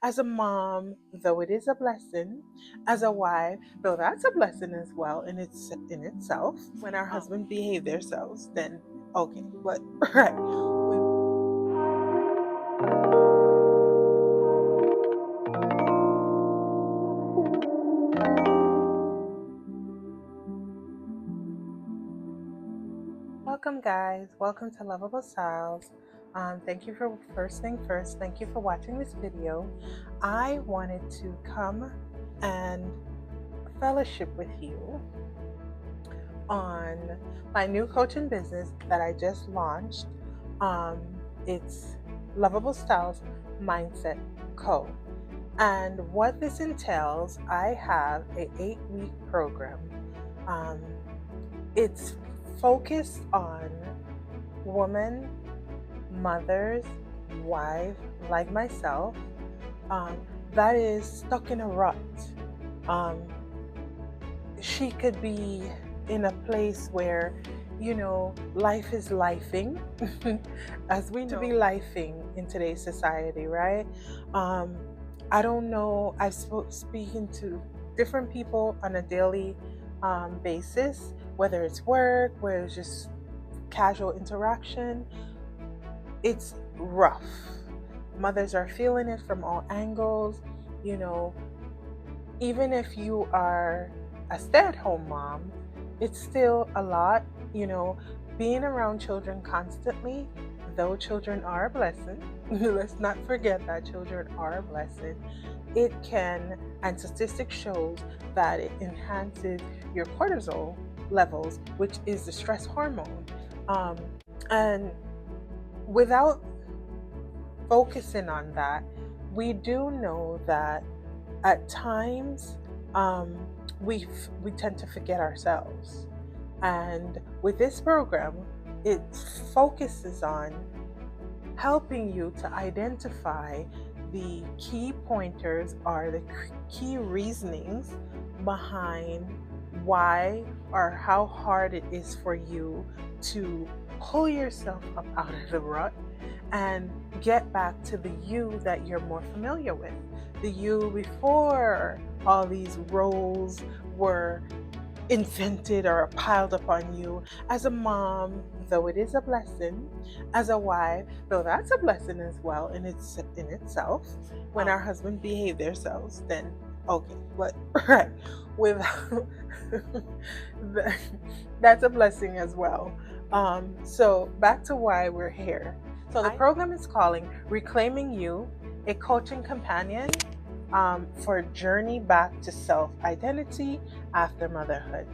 as a mom, though it is a blessing, as a wife, though that's a blessing as well in itself. When our husbands behave themselves, then okay, but right. Welcome, guys. Welcome to Lovable Styles. Thank you for first thing first. Thank you for watching this video. I wanted to come and fellowship with you on my new coaching business that I just launched. It's Lovablestyles Mindset Co. And what this entails, I have a 8-week program. It's focused on women, mothers, wives like myself, that is stuck in a rut. She could be in a place where, life is lifing, as we know, to be lifing in today's society, right? I don't know, I've speaking to different people on a daily basis, whether it's work, whether it's just casual interaction. It's rough. Mothers are feeling it from all angles. Even if you are a stay-at-home mom, it's still a lot. Being around children constantly, though children are a blessing, let's not forget that children are a blessing. It can, and statistics shows that it enhances your cortisol levels, which is the stress hormone. And without focusing on that, we do know that at times we tend to forget ourselves. And with this program, it focuses on helping you to identify the key pointers or the key reasonings behind why or how hard it is for you to pull yourself up out of the rut and get back to the you that you're more familiar with, the you before all these roles were invented or piled upon you. As a mom, though it is a blessing, as a wife, though that's a blessing as well in itself. When our husbands behave themselves, then okay, but right, without that's a blessing as well. So back to why we're here. So the program is calling Reclaiming You, a coaching companion for a journey back to self-identity after motherhood.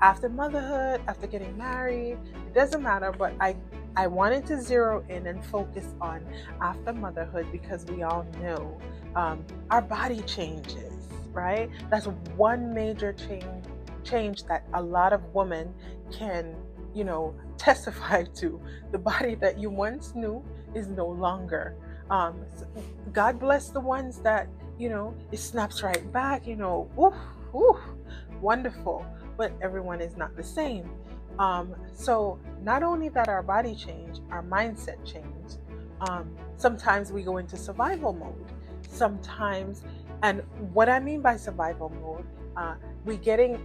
After motherhood, after getting married, it doesn't matter, but I wanted to zero in and focus on after motherhood because we all know our body changes, right? That's one major change that a lot of women can, testify to. The body that you once knew is no longer. God bless the ones that, it snaps right back, oof, wonderful. But everyone is not the same. So not only that our body change, our mindset change. Sometimes we go into survival mode. Sometimes, and what I mean by survival mode, we getting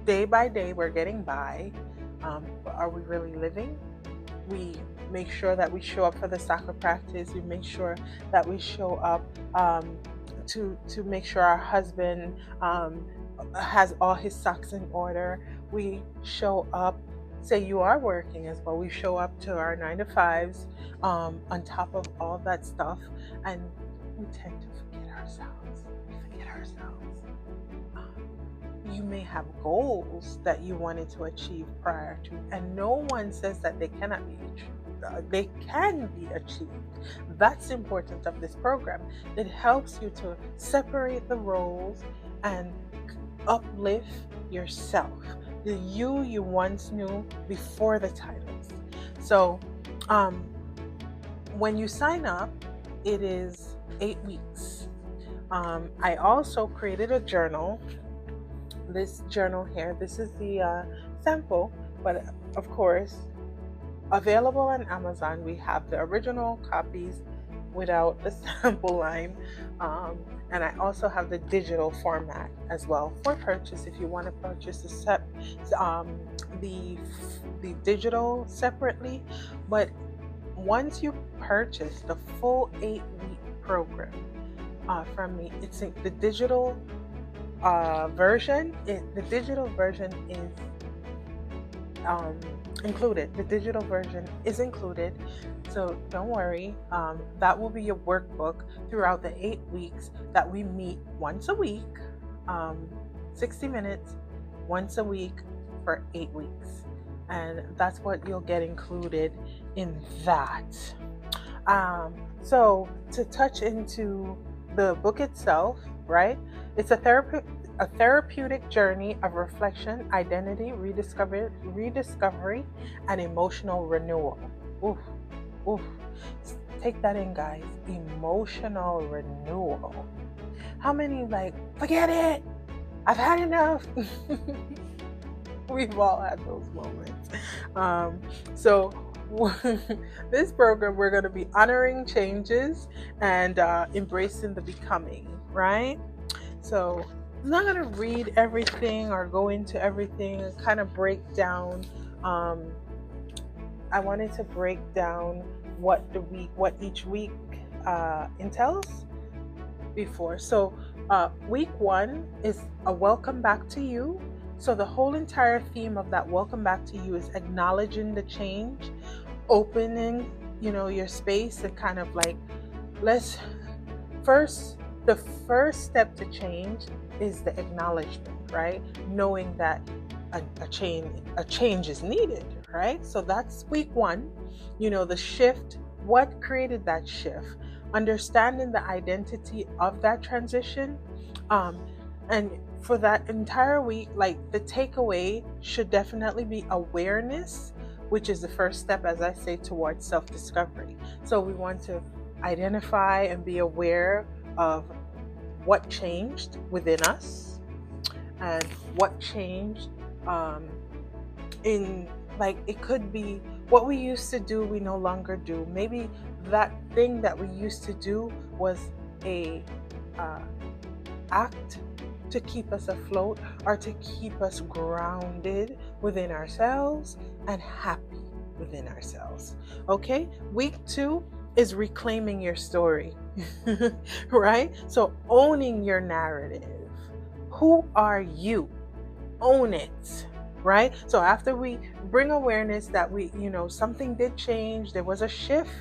day by day, we're getting by. But are we really living? We make sure that we show up for the soccer practice. We make sure that we show up to make sure our husband has all his socks in order. We show up, say you are working as well, we show up to our 9 to 5s on top of all that stuff, and we tend to forget ourselves. You may have goals that you wanted to achieve prior to, and no one says that they cannot be achieved. They can be achieved. That's the importance of this program. It helps you to separate the roles and uplift yourself, the you once knew before the titles. So when you sign up, it is 8 weeks. I also created a journal. This journal here, this is the sample, but of course available on Amazon. We have the original copies without the sample line. And I also have the digital format as well for purchase if you want to purchase the the digital separately. But once you purchase the full 8-week program from me, it's in the digital version. The digital version is included. The digital version is included, so don't worry. That will be your workbook throughout the 8 weeks that we meet once a week, 60 minutes once a week for 8 weeks, and that's what you'll get included in that. So to touch into the book itself, right? It's a therapeutic journey of reflection, identity, rediscovery, and emotional renewal. Oof, oof. Take that in, guys. Emotional renewal. How many forget it? I've had enough. We've all had those moments. So this program, we're going to be honoring changes and embracing the becoming, right? So I'm not going to read everything or go into everything and kind of break down. I wanted to break down what each week entails before. So week 1 is a welcome back to you. So the whole entire theme of that welcome back to you is acknowledging the change, opening, your space, and kind of the first step to change is the acknowledgement, right? Knowing that a change is needed, right? So that's week 1. The shift, what created that shift, understanding the identity of that transition, and for that entire week, the takeaway should definitely be awareness, which is the first step, as I say, towards self-discovery. So we want to identify and be aware of what changed within us and what changed it could be what we used to do we no longer do. Maybe that thing that we used to do was a act to keep us afloat or to keep us grounded within ourselves and happy within ourselves. Okay, week 2 is reclaiming your story. Right? So owning your narrative. Who are you? Own it. Right? So after we bring awareness that something did change, there was a shift,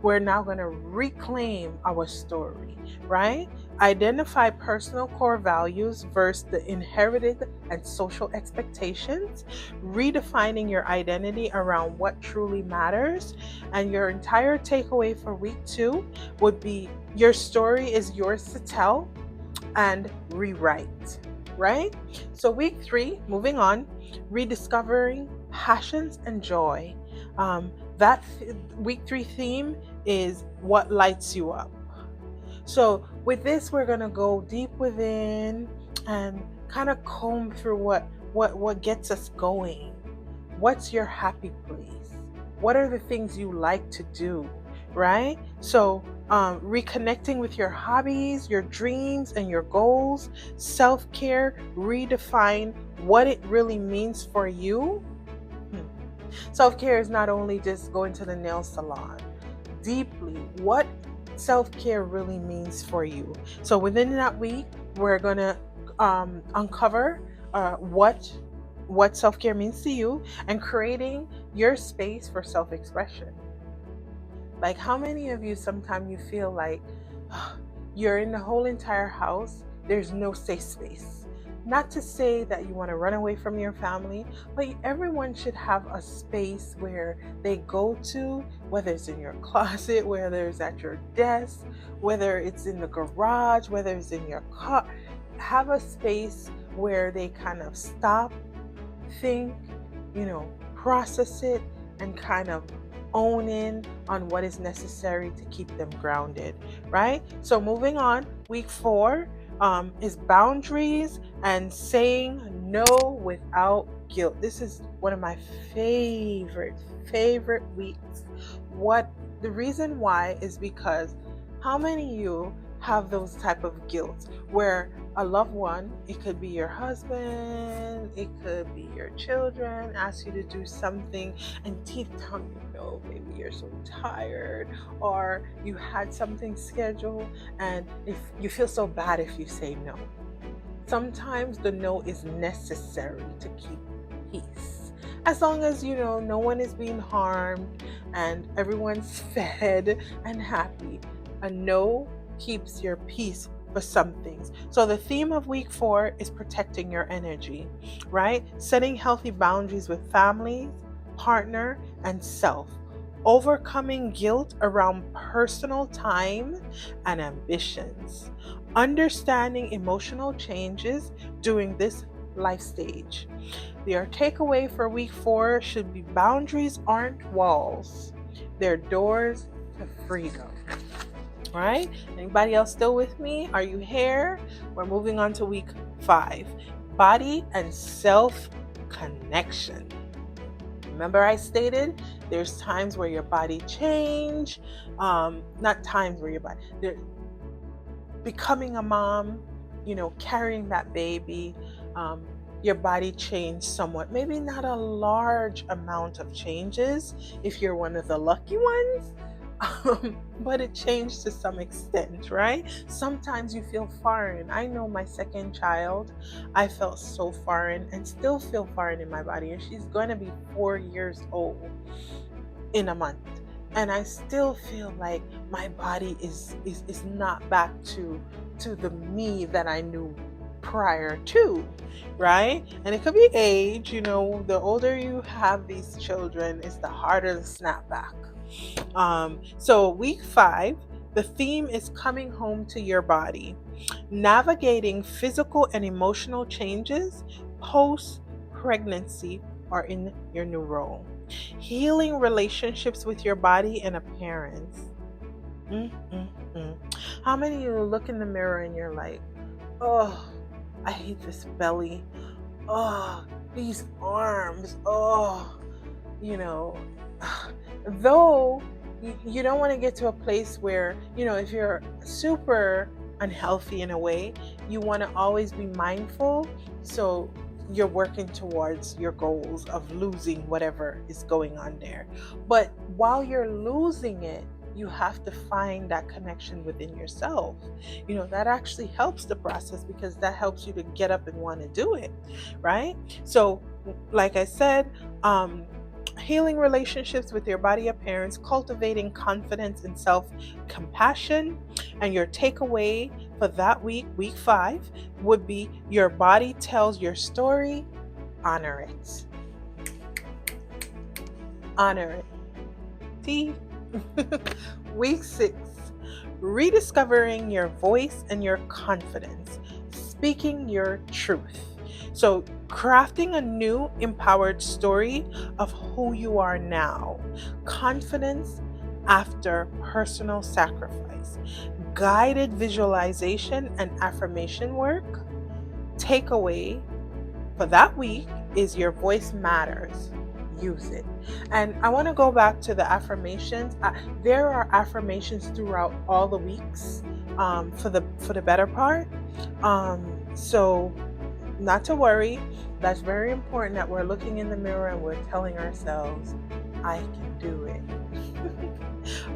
we're now going to reclaim our story, right? Identify personal core values versus the inherited and social expectations, redefining your identity around what truly matters. And your entire takeaway for week 2 would be your story is yours to tell and rewrite, right? So week 3, moving on, rediscovering passions and joy. That week 3 theme is what lights you up. So with this, we're going to go deep within and kind of comb through what gets us going. What's your happy place? What are the things you like to do, right? So reconnecting with your hobbies, your dreams, and your goals. Self-care, redefine what it really means for you. Self-care is not only just going to the nail salon. Deeply, what self-care really means for you. So within that week, we're going to uncover what self-care means to you and creating your space for self-expression. How many of you sometimes you feel like you're in the whole entire house, there's no safe space? Not to say that you want to run away from your family, but everyone should have a space where they go to, whether it's in your closet, whether it's at your desk, whether it's in the garage, whether it's in your car. Have a space where they kind of stop, think, process it, and kind of own in on what is necessary to keep them grounded, right? So moving on, week 4 is boundaries and saying No without guilt. This is one of my favorite weeks. What the reason why is because how many of you have those type of guilt where a loved one, it could be your husband, it could be your children, ask you to do something and deep down you know maybe you're so tired, or you had something scheduled and if you feel so bad if you say no. Sometimes the no is necessary to keep peace. As long as you know no one is being harmed and everyone's fed and happy, a no keeps your peace for some things. So the theme of week 4 is protecting your energy, right? Setting healthy boundaries with families, partner, and self. Overcoming guilt around personal time and ambitions. Understanding emotional changes during this life stage. Your takeaway for week 4 should be boundaries aren't walls, they're doors to freedom. All right? Anybody else still with me? Are you here? We're moving on to week 5. Body and self connection. Remember I stated there's times where your body change, not times where your body, becoming a mom, carrying that baby, your body changed somewhat. Maybe not a large amount of changes if you're one of the lucky ones, but it changed to some extent, right? Sometimes you feel foreign. I know my second child, I felt so foreign and still feel foreign in my body. And she's going to be 4 years old in a month. And I still feel like my body is not back to the me that I knew prior to, right? And it could be age, the older you have these children, it's the harder to snap back. So week 5, the theme is coming home to your body, navigating physical and emotional changes post pregnancy or in your new role, healing relationships with your body and appearance. How many of you look in the mirror and you're like, oh, I hate this belly, oh, these arms, oh, though you don't want to get to a place where, if you're super unhealthy in a way, you want to always be mindful. So you're working towards your goals of losing whatever is going on there. But while you're losing it, you have to find that connection within yourself. That actually helps the process because that helps you to get up and want to do it, right? So, like I said, healing relationships with your body appearance, cultivating confidence and self-compassion. And your takeaway for that week, week 5, would be your body tells your story, honor it. Honor it. See? Week 6, rediscovering your voice and your confidence, speaking your truth. So crafting a new empowered story of who you are now, confidence after personal sacrifice, guided visualization and affirmation work. Takeaway for that week is your voice matters. Use it. And I want to go back to the affirmations. There are affirmations throughout all the weeks for the better part. So not to worry. That's very important that we're looking in the mirror and we're telling ourselves, I can do it.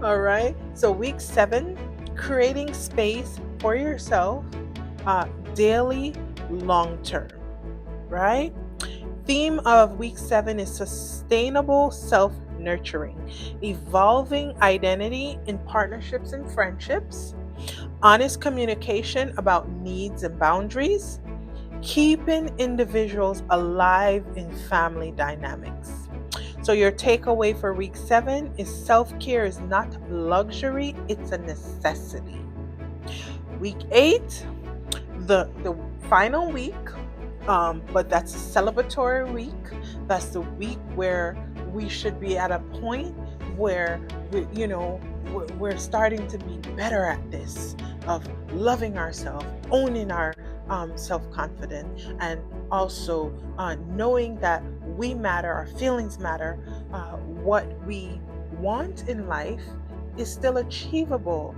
All right. So week 7, creating space for yourself, daily, long term, right? Theme of week 7 is sustainable self-nurturing, evolving identity in partnerships and friendships, honest communication about needs and boundaries, keeping individuals alive in family dynamics. So your takeaway for week 7 is self-care is not luxury, it's a necessity. Week 8, the final week, but that's a celebratory week. That's the week where we should be at a point where we're starting to be better at this, of loving ourselves, owning our self-confident, and also knowing that we matter, our feelings matter, what we want in life is still achievable,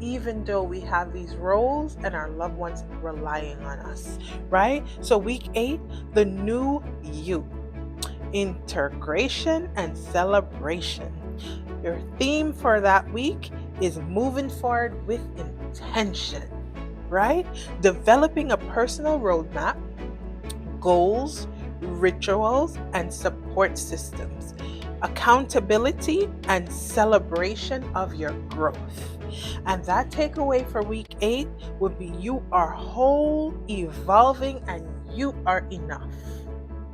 even though we have these roles and our loved ones relying on us, right? So, week 8, the new you, integration and celebration. Your theme for that week is moving forward with intention, right? Developing a personal roadmap, goals, rituals, and support systems, accountability, and celebration of your growth. And that takeaway for week 8 would be you are whole, evolving, and you are enough,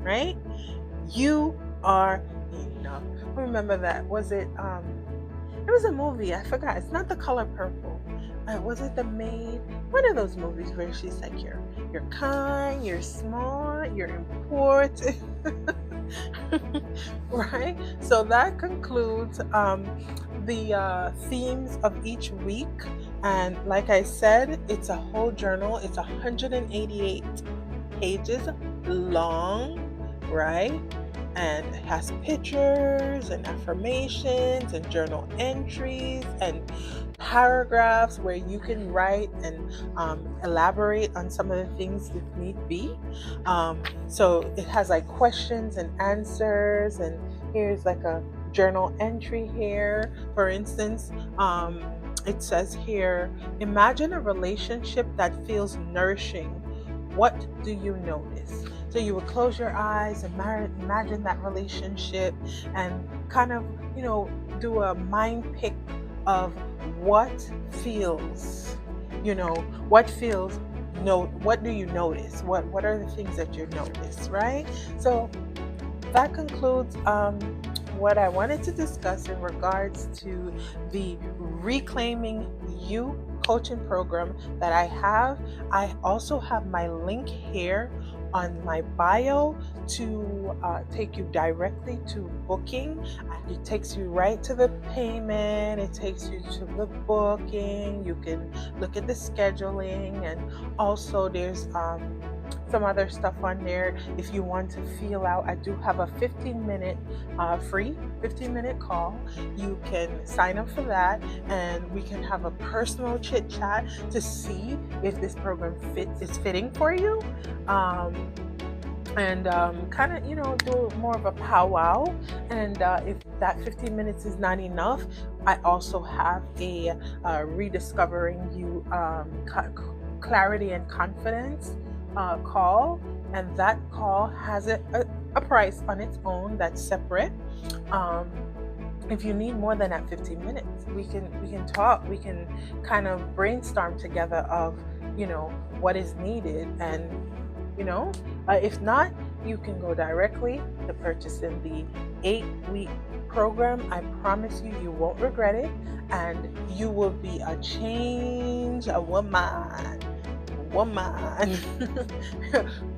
right? You are enough. Remember that? It was a movie. I forgot. It's not The Color Purple. Was it The Maid? One of those movies where she's like, you're kind, you're smart, you're important. Right? So that concludes the themes of each week. And like I said, it's a whole journal. It's 188 pages long, right? And it has pictures and affirmations and journal entries and paragraphs where you can write and elaborate on some of the things if need be. So it has like questions and answers, and here's like a journal entry here. For instance, it says here, imagine a relationship that feels nourishing. What do you notice? So you would close your eyes and imagine that relationship and kind of, do a mind pick of what feels, what feels, what do you notice? What are the things that you notice, right? So that concludes what I wanted to discuss in regards to the Reclaiming You coaching program that I have. I also have my link here on my bio to take you directly to booking. It takes you right to the payment. It takes you to the booking. You can look at the scheduling, and also there's some other stuff on there. If you want to feel out, I do have a 15-minute free 15-minute call. You can sign up for that, and we can have a personal chit chat to see if this program is fitting for you. And kind of, do more of a powwow. And if that 15 minutes is not enough, I also have a Rediscovering You clarity and confidence call, and that call has a price on its own that's separate. If you need more than that 15 minutes, we can talk. We can kind of brainstorm together of what is needed, and if not, you can go directly to purchasing the 8-week program. I promise you, you won't regret it, and you will be a woman,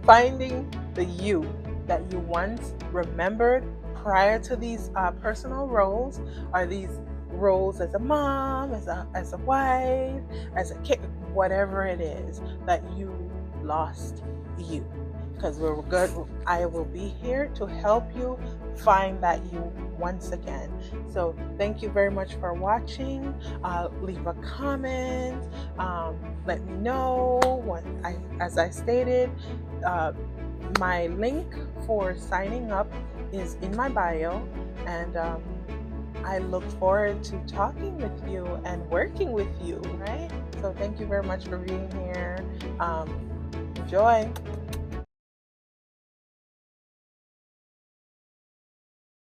finding the you that you once remembered prior to these personal roles, or these roles as a mom, as a wife, as a kid, whatever it is that you lost you. Because we're good. I will be here to help you find that you once again. So thank you very much for watching. Leave a comment. Let me know as I stated, my link for signing up is in my bio, and I look forward to talking with you and working with you, right? So thank you very much for being here. Enjoy.